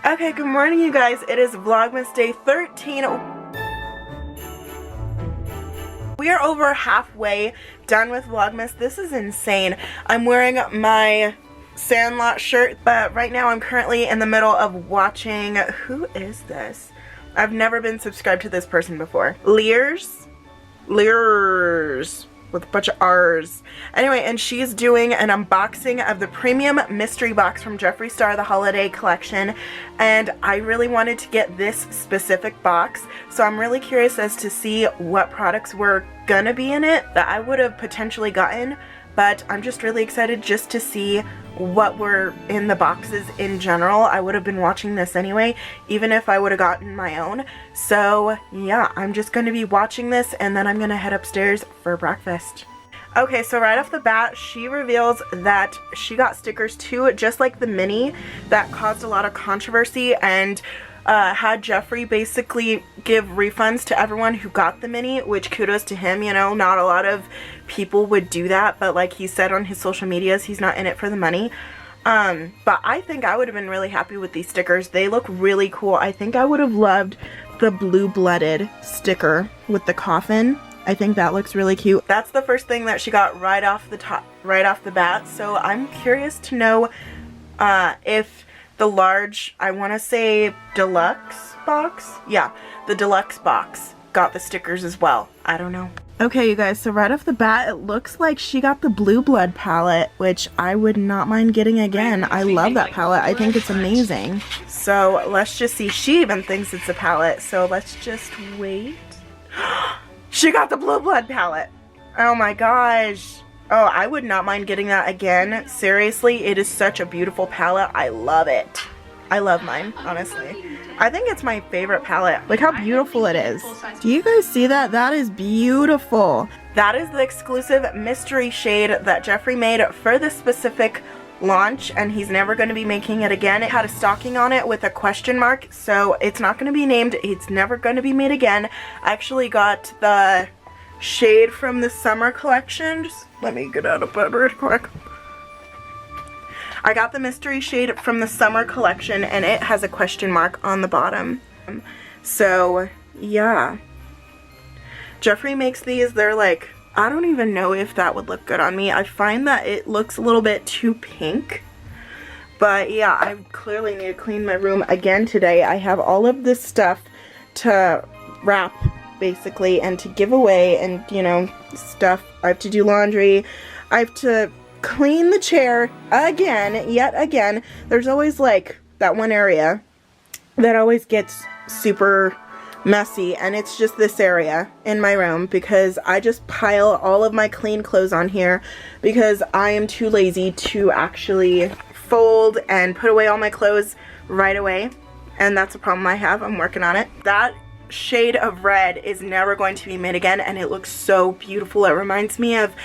Okay, good morning you guys. It is Vlogmas day 13. We are over halfway done with Vlogmas. This is insane. I'm wearing my Sandlot shirt, but right now I'm currently in the middle of watching, who is this? I've never been subscribed to this person before. Lears with a bunch of R's. Anyway, and she's doing an unboxing of the premium mystery box from Jeffree Star, the holiday collection, and I really wanted to get this specific box, so I'm really curious as to see what products were gonna be in it that I would have potentially gotten, but I'm just really excited just to see what were in the boxes in general. I would have been watching this anyway, even if I would have gotten my own. So yeah, I'm just going to be watching this and then I'm going to head upstairs for breakfast. Okay, so right off the bat, she reveals that she got stickers too, just like the mini that caused a lot of controversy and had Jeffree basically give refunds to everyone who got the mini, which kudos to him, you know, not a lot of people would do that, but like he said on his social medias, he's not in it for the money. But I think I would have been really happy with these stickers. They look really cool. I think I would have loved the blue-blooded sticker with the coffin. I think that looks really cute. That's the first thing that she got right off the bat, so I'm curious to know if the large, I want to say deluxe box? Yeah, the deluxe box got the stickers as well. I don't know. Okay, you guys, so right off the bat, it looks like she got the Blue Blood palette, which I would not mind getting again. I love that palette. I think it's amazing. So let's just see. She even thinks it's a palette, so let's just wait. She got the Blue Blood palette. Oh my gosh. Oh, I would not mind getting that again. Seriously, it is such a beautiful palette. I love it. I love mine, honestly. I think it's my favorite palette. Look how beautiful it is. Do you guys see that? That is beautiful. That is the exclusive mystery shade that Jeffree made for this specific launch, and he's never going to be making it again. It had a stocking on it with a question mark, so it's not going to be named. It's never going to be made again. I actually got the shade from the summer collection. Just let me get out of bed real quick. I got the mystery shade from the summer collection and it has a question mark on the bottom. So yeah, Jeffree makes these. They're like, I don't even know if that would look good on me. I find that it looks a little bit too pink, but yeah, I clearly need to clean my room again today. I have all of this stuff to wrap basically and to give away, and you know, stuff. I have to do laundry. I have to clean the chair again, yet again. There's always like that one area that always gets super messy, and it's just this area in my room because I just pile all of my clean clothes on here because I am too lazy to actually fold and put away all my clothes right away, and that's a problem I have. I'm working on it. That shade of red is never going to be made again, and it looks so beautiful. It reminds me of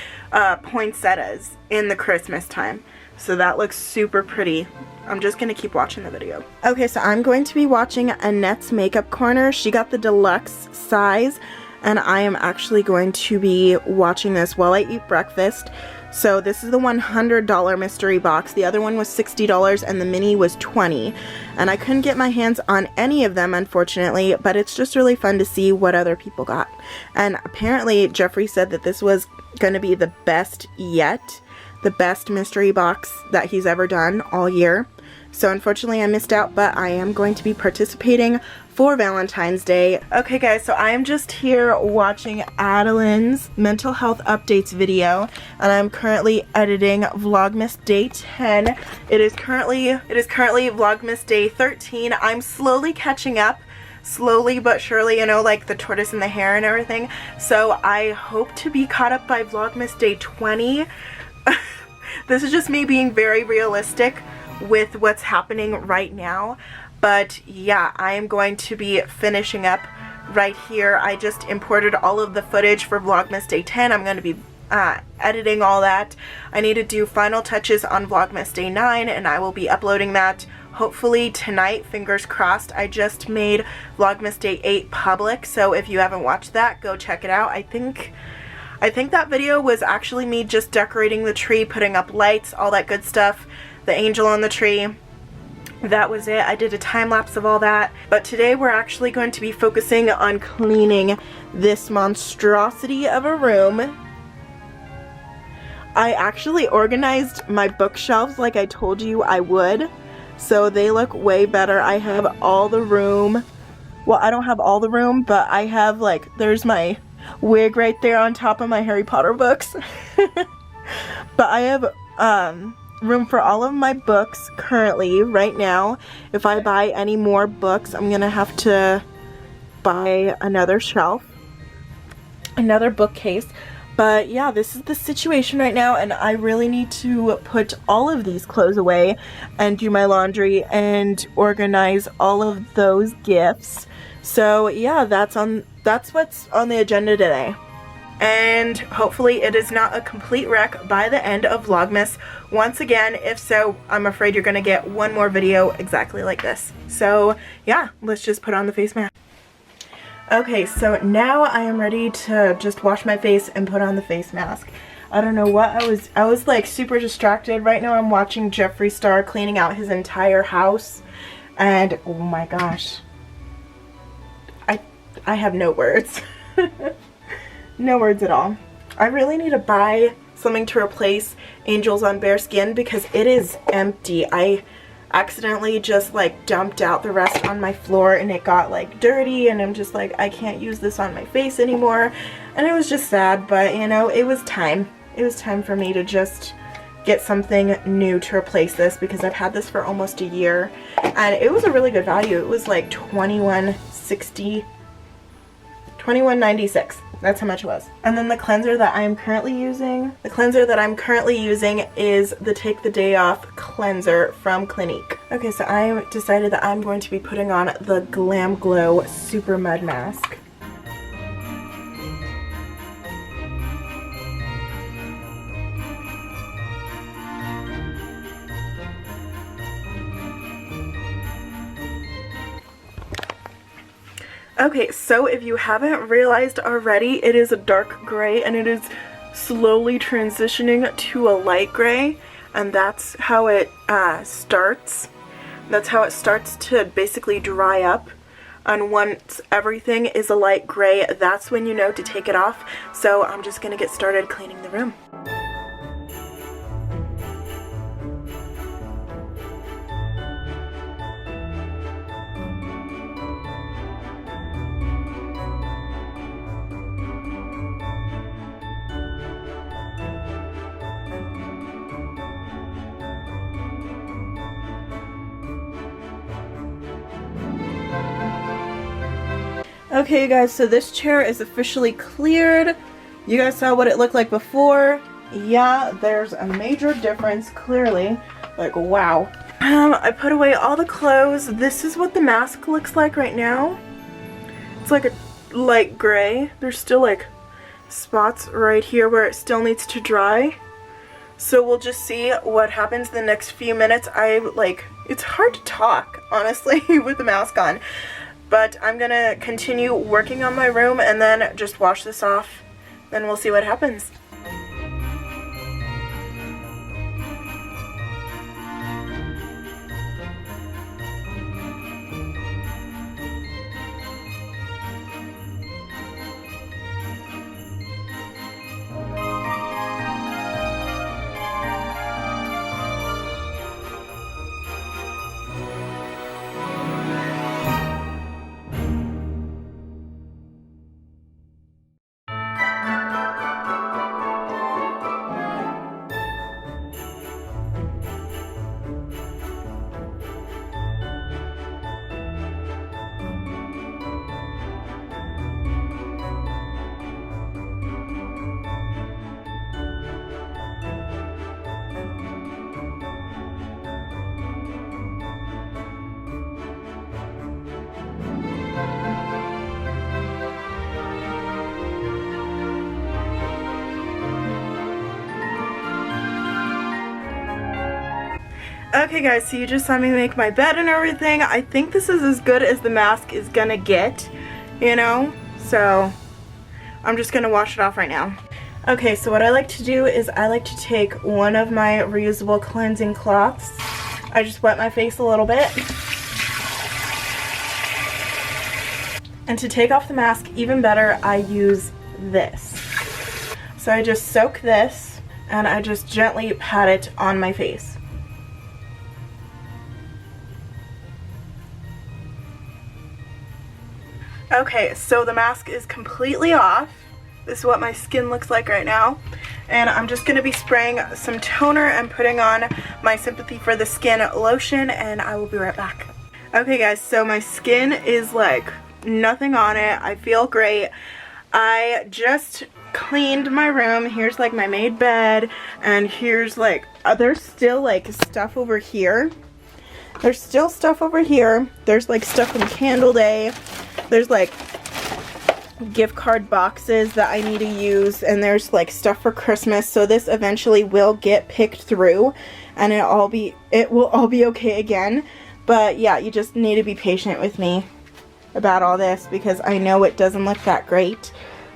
poinsettias in the Christmas time, so that looks super pretty. I'm just gonna keep watching the video. Okay, so I'm going to be watching Annette's makeup corner. She got the deluxe size, and I am actually going to be watching this while I eat breakfast. So this is the $100 mystery box. The other one was $60 and the mini was $20. And I couldn't get my hands on any of them, unfortunately, but it's just really fun to see what other people got. And apparently Jeffree said that this was going to be the best yet, the best mystery box that he's ever done all year. So unfortunately I missed out, but I am going to be participating for Valentine's Day. Okay guys, so I am just here watching Adeline's mental health updates video, and I'm currently editing Vlogmas day 10. It is currently Vlogmas day 13. I'm slowly catching up, slowly but surely, you know, like the tortoise and the hare and everything. So I hope to be caught up by Vlogmas day 20. This is just me being very realistic with what's happening right now, but yeah, I am going to be finishing up right here. I just imported all of the footage for Vlogmas day 10. I'm going to be editing all that. I need to do final touches on Vlogmas day 9, and I will be uploading that hopefully tonight, fingers crossed. I just made Vlogmas day 8 public, so if you haven't watched that, go check it out. I think that video was actually me just decorating the tree, putting up lights, all that good stuff, the angel on the tree, that was it. I did a time lapse of all that. But today we're actually going to be focusing on cleaning this monstrosity of a room. I actually organized my bookshelves like I told you I would. So they look way better. I have all the room. Well, I don't have all the room, but I have, like, there's my wig right there on top of my Harry Potter books. But I have room for all of my books currently right now. If I buy any more books, I'm gonna have to buy another shelf, another bookcase. But yeah, this is the situation right now, and I really need to put all of these clothes away and do my laundry and organize all of those gifts. So yeah, that's what's on the agenda today. And hopefully it is not a complete wreck by the end of Vlogmas. Once again, if so, I'm afraid you're gonna get one more video exactly like this. So yeah, let's just put on the face mask. Okay, so now I am ready to just wash my face and put on the face mask. I don't know what I was like super distracted. Right now I'm watching Jeffree Star cleaning out his entire house, and oh my gosh, I have no words. No words at all. I really need to buy something to replace Angels on Bare Skin because it is empty. I accidentally just like dumped out the rest on my floor and it got like dirty, and I'm just like, I can't use this on my face anymore. And it was just sad, but you know, it was time. It was time for me to just get something new to replace this because I've had this for almost a year and it was a really good value. It was like $21.60, $21.96. That's how much it was. And then the cleanser that I'm currently using, is the Take the Day Off cleanser from Clinique. Okay, so I decided that I'm going to be putting on the Glam Glow Super Mud Mask. Okay, so if you haven't realized already, it is a dark gray and it is slowly transitioning to a light gray, and that's how it starts. That's how it starts to basically dry up. And once everything is a light gray, that's when you know to take it off. So I'm just gonna get started cleaning the room. Okay, you guys, so this chair is officially cleared. You guys saw what it looked like before. Yeah, there's a major difference, clearly. Like, wow. I put away all the clothes. This is what the mask looks like right now. It's like a light gray. There's still like spots right here where it still needs to dry. So we'll just see what happens in the next few minutes. It's hard to talk, honestly, with the mask on. But I'm gonna continue working on my room and then just wash this off. Then we'll see what happens. Okay guys, so you just saw me make my bed and everything. I think this is as good as the mask is gonna get, you know? So I'm just gonna wash it off right now. Okay, so what I like to do is I like to take one of my reusable cleansing cloths. I just wet my face a little bit. And to take off the mask even better, I use this. So I just soak this and I just gently pat it on my face. Okay, so the mask is completely off. This is what my skin looks like right now. And I'm just going to be spraying some toner and putting on my Sympathy for the Skin lotion, and I will be right back. Okay guys, so my skin is like nothing on it. I feel great. I just cleaned my room. Here's like my made bed, and here's like, there's still like stuff over here. There's still stuff over here. There's like stuff from Candle Day. There's like gift card boxes that I need to use, and there's like stuff for Christmas. So this eventually will get picked through, and it will all be okay again. But yeah, you just need to be patient with me about all this because I know it doesn't look that great.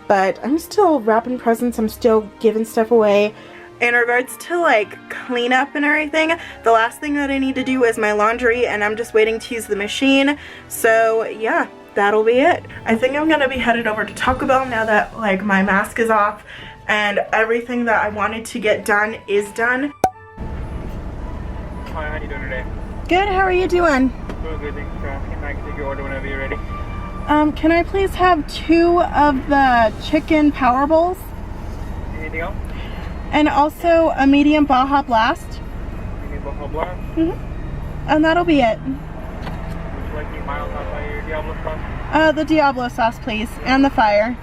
But I'm still wrapping presents. I'm still giving stuff away. In regards to like cleanup and everything, the last thing that I need to do is my laundry, and I'm just waiting to use the machine. So yeah, that'll be it. I think I'm gonna be headed over to Taco Bell now that like my mask is off and everything that I wanted to get done is done. Hi, how you doing today? Good, how are you doing? Doing good, thanks for asking. I can take your order whenever you're ready. Can I please have 2 of the chicken power bowls? Anything else? And also a medium Baja Blast. Medium Baja Blast? Mm-hmm. And that'll be it. Would you like any mild outside your Diablo sauce? The Diablo sauce, please, and the fire.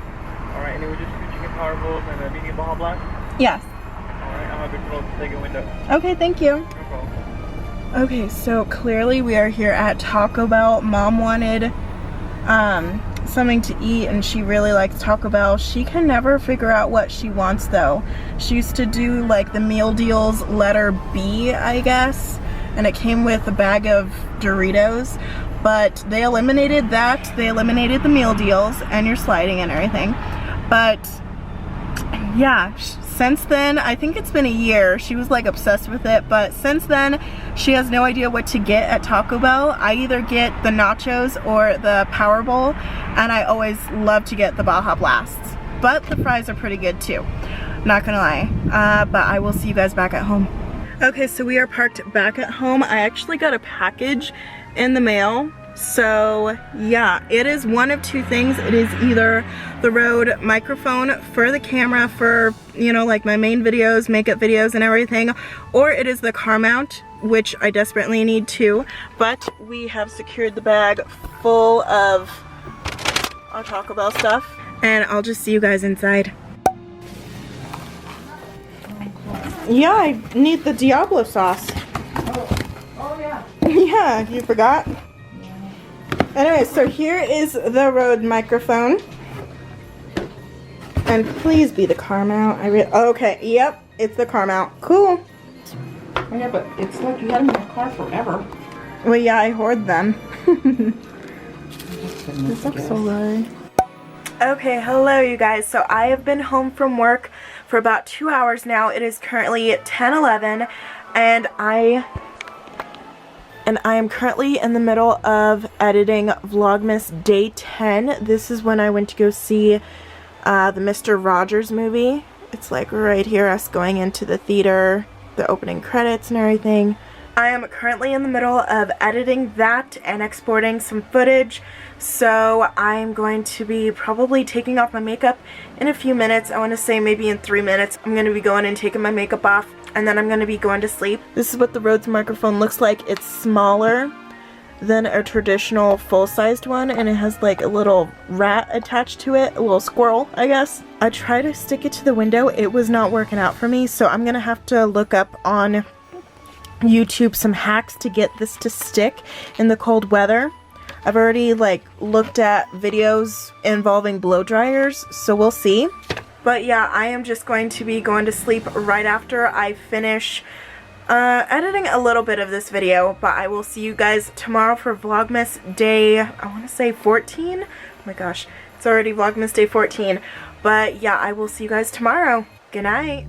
Alright, and it was just 2 chicken power bowls and a medium Baja Blast? Yes. Alright, I'll have it close the second window. Okay, thank you. No problem. Okay, so clearly we are here at Taco Bell. Mom wanted something to eat, and she really likes Taco Bell. She can never figure out what she wants though. She used to do like the meal deals letter B, I guess, and it came with a bag of Doritos, but they eliminated that. They eliminated the meal deals and your sliding and everything. But yeah, since then, I think it's been a year, she was like obsessed with it, but since then she has no idea what to get at Taco Bell. I either get the nachos or the Power Bowl, and I always love to get the Baja Blasts, but the fries are pretty good too, not gonna lie. But I will see you guys back at home. Okay, so we are parked back at home. I actually got a package in the mail. So yeah, it is one of 2 things. It is either the Rode microphone for the camera for, you know, like my main videos, makeup videos and everything, or it is the car mount, which I desperately need too. But we have secured the bag full of our Taco Bell stuff, and I'll just see you guys inside. Yeah, I need the Diablo sauce. Oh yeah. Yeah, you forgot? Anyway, so here is the Rode microphone. And please be the car mount. Okay, yep, it's the car mount. Cool. Yeah, but it's like you had them in the car forever. Well, yeah, I hoard them. This looks so low. Okay, hello you guys. So I have been home from work for about 2 hours now. It is currently 10:11, and I am currently in the middle of editing Vlogmas Day 10. This is when I went to go see the Mr. Rogers movie. It's like right here, us going into the theater, the opening credits and everything. I am currently in the middle of editing that and exporting some footage, so I'm going to be probably taking off my makeup in a few minutes. I want to say maybe in 3 minutes. I'm going to be going and taking my makeup off, and then I'm going to be going to sleep. This is what the Rode microphone looks like. It's smaller than a traditional full-sized one, and it has like a little rat attached to it, a little squirrel, I guess. I tried to stick it to the window. It was not working out for me, so I'm going to have to look up on YouTube some hacks to get this to stick in the cold weather. I've already like looked at videos involving blow dryers, so we'll see. But yeah, I am just going to be going to sleep right after I finish editing a little bit of this video, but I will see you guys tomorrow for Vlogmas Day, I want to say 14? Oh my gosh, it's already Vlogmas Day 14. But yeah, I will see you guys tomorrow. Good night.